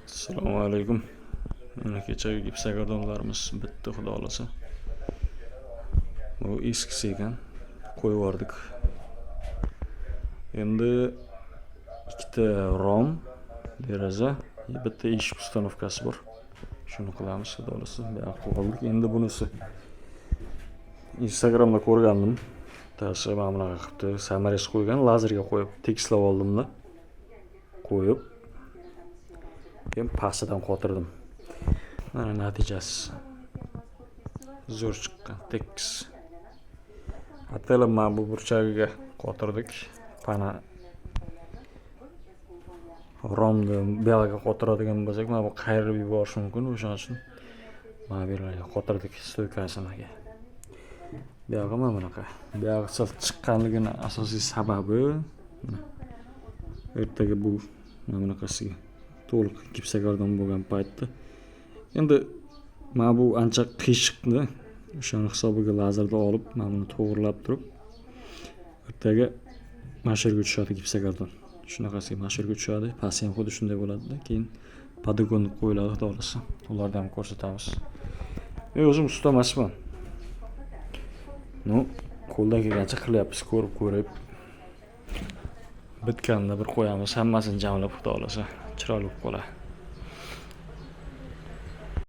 Assalomu alaykum. Mana kechagi gipsakardonlarimiz bitta xudo xolasa. Bu eskisi ekan. Qo'yib yubordik. Endi ikkita rom, deraza, bitta eshik ustanovkasi bor. Shuni qilamiz xudo xolasa. Bu yoqqa qoldik. Endi bunisi Instagramda ko'rgandim. Tasi mana bunaqa qilibdi. Samares qo'ygan, lazerga qo'yib tekislab oldim-da. Qo'yib keyin pastidan qotirdim. Mana natijasi. Zo'r chiqqan, tekis. Atalam mana bu burchagiga qotirdik. Pana romni belaga qotiradigan bo'lsak, mana bu qayirib yuborish mumkin, o'shaning uchun mana bu yerlarga qotirdik stoykasiga. Bu yoqqa mana bunaqa. Bu yoqqa sal chiqqanligini asosiy sababi ertaga bu mana bunaqasiga to'liq gipsakardon bo'lgan paytda endi mana bu ancha qiyshiqni o'shani hisobiga lazerda olib mana buni to'g'rilab turib ertaga mana shu yerga tushadi gipsakardon. Shunaqasiga mana shu yerga tushadi. Pasti ham xuddi shunday bo'ladi-da. Keyin podogon qo'yiladi xudo xolasa. Ularni ham ko'rsatamiz. Men o'zim usta emasman. No, qo'ldan kelgancha qilyapmiz, ko'rib. Bitganda bir qo'yamiz, hammasini jamlab xudo xolasa chiroyli bo'lib qoladi.